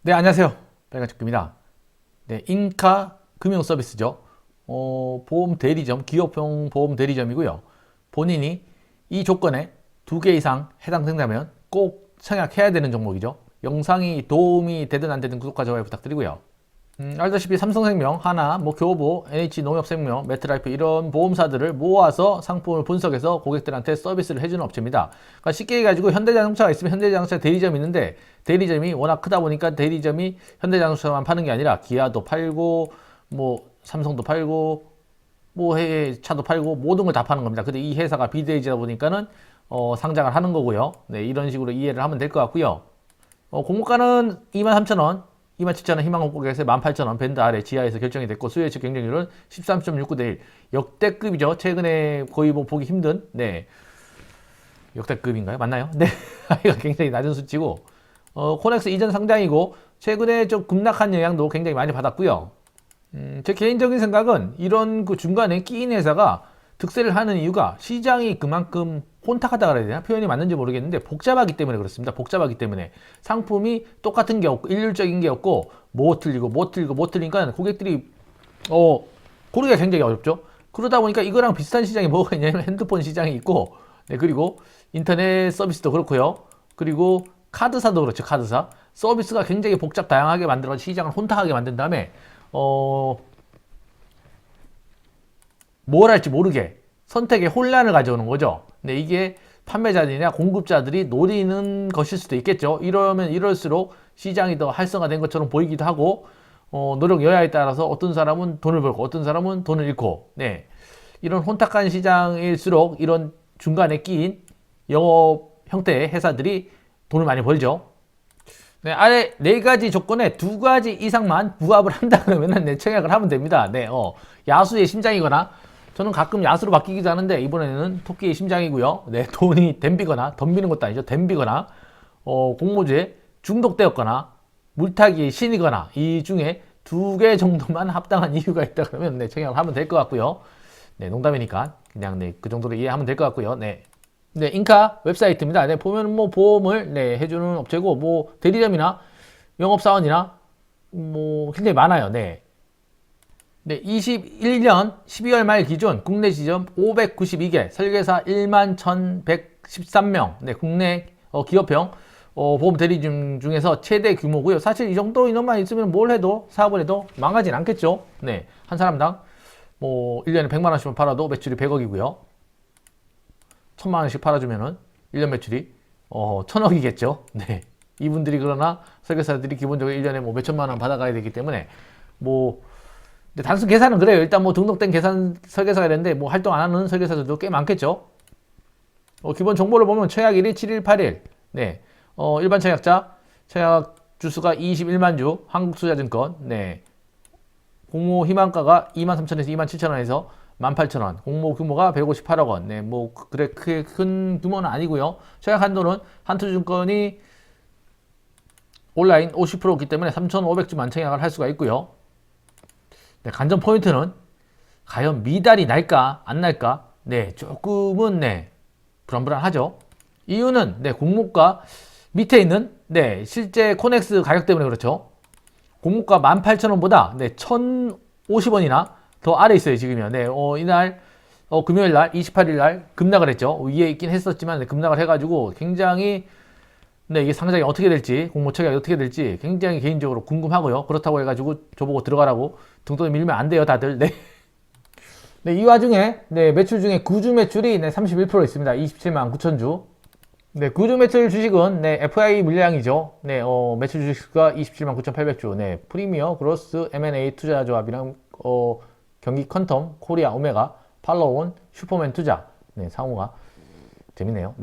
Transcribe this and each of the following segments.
네, 안녕하세요. 빨간축구입니다. 네, 인카 금융 서비스죠. 보험 대리점, 기업형 보험 대리점이고요. 본인이 이 조건에 2개 이상 해당된다면 꼭 청약해야 되는 종목이죠. 영상이 도움이 되든 안 되든 구독과 좋아요 부탁드리고요. 알다시피 삼성생명, 하나, 교보, NH농협생명, 매트라이프 이런 보험사들을 모아서 상품을 분석해서 고객들한테 서비스를 해주는 업체입니다. 그러니까 쉽게 얘기해가지고 현대자동차가 있으면 현대자동차 대리점이 있는데 대리점이 워낙 크다 보니까 대리점이 현대자동차만 파는 게 아니라 기아도 팔고 삼성도 팔고 해외 차도 팔고 모든 걸 다 파는 겁니다. 근데 이 회사가 비대리지다 보니까는 상장을 하는 거고요. 네, 이런 식으로 이해를 하면 될 것 같고요. 공모가는 23,000원, 27,000원 희망공고에서 18,000원 밴드 아래 지하에서 결정이 됐고 수요예측 경쟁률은 13.69 대 1 역대급이죠. 최근에 거의 보기 힘든 역대급인가요? 맞나요? 네. 이거 굉장히 낮은 수치고 코넥스 이전 상장이고 최근에 좀 급락한 영향도 굉장히 많이 받았고요. 제 개인적인 생각은 이런 그 중간에 끼인 회사가 득세를 하는 이유가 시장이 그만큼 혼탁하다 그래야 되나? 표현이 맞는지 모르겠는데 복잡하기 때문에 그렇습니다. 복잡하기 때문에 상품이 똑같은 게 없고 일률적인 게 없고 뭐 틀리니까 고객들이 고르기가 굉장히 어렵죠. 그러다 보니까 이거랑 비슷한 시장이 뭐가 있냐면 핸드폰 시장이 있고 그리고 인터넷 서비스도 그렇고요. 그리고 카드사도 그렇죠. 카드사 서비스가 굉장히 복잡 다양하게 만들어 시장을 혼탁하게 만든 다음에 뭘 할지 모르게 선택의 혼란을 가져오는 거죠. 근데 이게 판매자들이나 공급자들이 노리는 것일 수도 있겠죠. 이러면 이럴수록 시장이 더 활성화된 것처럼 보이기도 하고 노력 여하에 따라서 어떤 사람은 돈을 벌고 어떤 사람은 돈을 잃고 이런 혼탁한 시장일수록 이런 중간에 끼인 영업 형태의 회사들이 돈을 많이 벌죠. 아래 4가지 조건에 2가지 이상만 부합을 한다 그러면 청약을 하면 됩니다. 야수의 심장이거나 저는 가끔 야수로 바뀌기도 하는데 이번에는 토끼의 심장이고요. 돈이 덤비거나 덤비는 것도 아니죠. 덤비거나 공모주에 중독되었거나 물타기의 신이거나 이 중에 2개 정도만 합당한 이유가 있다 그러면 청약을 하면 될 것 같고요. 농담이니까 그냥 그 정도로 이해하면 될 것 같고요. 인카 웹사이트입니다. 보면 보험을 해주는 업체고 대리점이나 영업사원이나 굉장히 많아요. 21년 12월 말 기준 국내 지점 592개, 설계사 1만 1,113명, 국내 기업형 보험 대리점 중에서 최대 규모고요. 사실 이 정도 인원만 있으면 뭘 해도 사업을 해도 망하진 않겠죠. 한 사람당 1년에 100만 원씩만 팔아도 매출이 100억이고요. 1,000만 원씩 팔아주면은 1년 매출이 1,000억이겠죠. 이분들이 그러나 설계사들이 기본적으로 1년에 몇천만 원 받아가야 되기 때문에 단순 계산은 그래요. 일단 등록된 계산 설계사가 되는데 활동 안 하는 설계사들도 꽤 많겠죠. 기본 정보를 보면 청약일이 7일, 8일. 일반 청약자 청약 주수가 21만 주, 한국투자증권. 공모 희망가가 23,000원에서 27,000원에서 18,000원. 공모 규모가 158억 원. 그래 크게 큰 규모는 아니고요. 청약 한도는 한투증권이 온라인 50%기 때문에 3,500주만 청약을 할 수가 있고요. 관전 포인트는 과연 미달이 날까 안 날까 조금은 불안불안하죠. 이유는 공모가 밑에 있는 실제 코넥스 가격 때문에 그렇죠. 공모가 18,000원보다 1,050원이나 더 아래 있어요. 지금요. 이날 금요일날 28일날 급락을 했죠. 위에 있긴 했었지만 급락을 해가지고 굉장히 이게 상장이 어떻게 될지, 공모 청약이 어떻게 될지 굉장히 개인적으로 궁금하고요. 그렇다고 해가지고 저보고 들어가라고 등돈 밀면 안 돼요, 다들. 이 와중에 매출 중에 구주 매출이 31% 있습니다. 27만 9천 주. 9주 매출 주식은 FI 물량이죠. 매출 주식수가 27만 9,800주. 프리미어, 그로스, M&A 투자조합이랑 경기 컨텀, 코리아, 오메가, 팔로운, 슈퍼맨 투자. 상호가 재밌네요.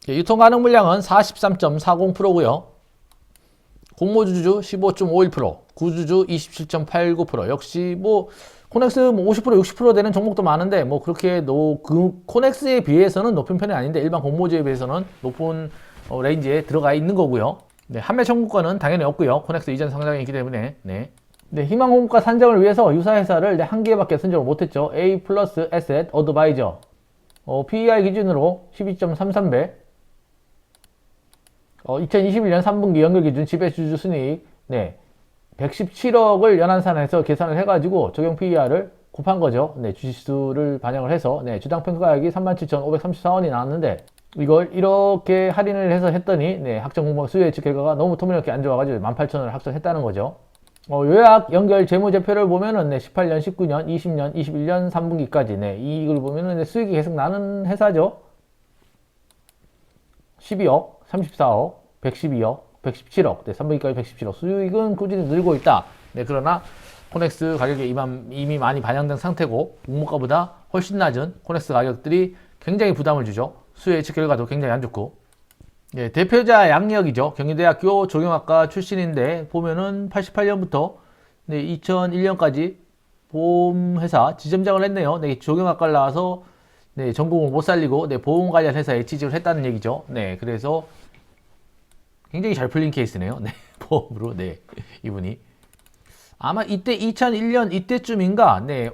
유통 가능 물량은 43.40%고요. 공모주주 15.51%, 구주주 27.89%. 역시 코넥스 50%, 60% 되는 종목도 많은데 그렇게 코넥스에 비해서는 높은 편이 아닌데 일반 공모주에 비해서는 높은 레인지에 들어가 있는 거고요. 판매 청구권은 당연히 없고요. 코넥스 이전 상장이 있기 때문에. 희망공고가 산정을 위해서 유사 회사를 1개밖에 선정을 못했죠. A 플러스 에셋 어드바이저. PER 기준으로 12.33배. 2021년 3분기 연결 기준 지배주주 순이익, 네, 117억을 연한산에서 계산을 해가지고 적용 PER을 곱한 거죠. 네, 주식수를 반영을 해서, 네, 주당 평가액이 37,534원이 나왔는데, 이걸 이렇게 할인을 해서 했더니, 네, 학점 공방 수요 예측 결과가 너무 터무니없게 안 좋아가지고 18,000원을 학정했다는 거죠. 요약 연결 재무제표를 보면은, 네, 18년, 19년, 20년, 21년 3분기까지, 네, 이익을 보면은, 네, 수익이 계속 나는 회사죠. 12억, 34억, 112억, 117억, 네, 3분기까지 117억. 수익은 꾸준히 늘고 있다. 네, 그러나 코넥스 가격이 이미 많이 반영된 상태고, 목목가보다 훨씬 낮은 코넥스 가격들이 굉장히 부담을 주죠. 수요 예측 결과도 굉장히 안 좋고. 네, 대표자 양력이죠. 경희대학교 조경학과 출신인데, 보면은 88년부터 네, 2001년까지 보험회사 지점장을 했네요. 네, 조경학과를 나와서 네, 전공을 못 살리고 네, 보험 관련 회사에 취직을 했다는 얘기죠. 네, 그래서 굉장히 잘 풀린 케이스네요. 네, 보험으로. 네, 이분이 아마 이때 2001년 이때쯤인가, 네,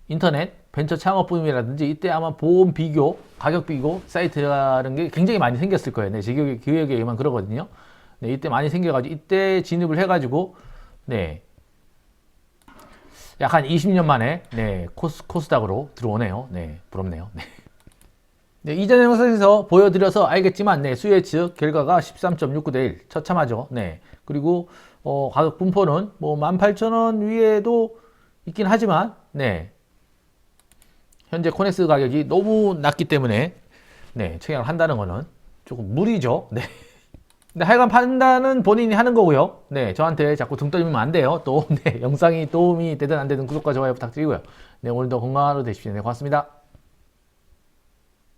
인터넷 벤처 창업 붐이라든지 이때 아마 보험 비교, 가격 비교 사이트라는 게 굉장히 많이 생겼을 거예요. 네, 제 기억에만 그러거든요. 네, 이때 많이 생겨가지고 이때 진입을 해가지고 네, 약 한 20년 만에 네, 코스닥으로 들어오네요. 네, 부럽네요. 네. 네, 이전 영상에서 보여드려서 알겠지만 네, 수요 예측 결과가 13.69대 1 처참하죠. 네. 그리고 가격 분포는 뭐 18,000원 위에도 있긴 하지만 네. 현재 코넥스 가격이 너무 낮기 때문에 네, 청약을 한다는 거는 조금 무리죠. 네. 네, 하여간 판단은 본인이 하는 거고요. 네, 저한테 자꾸 등 떠밀면 안 돼요. 또 네, 영상이 도움이 되든 안 되든 구독과 좋아요 부탁드리고요. 네, 오늘도 건강한 하루 되십시오. 네, 고맙습니다.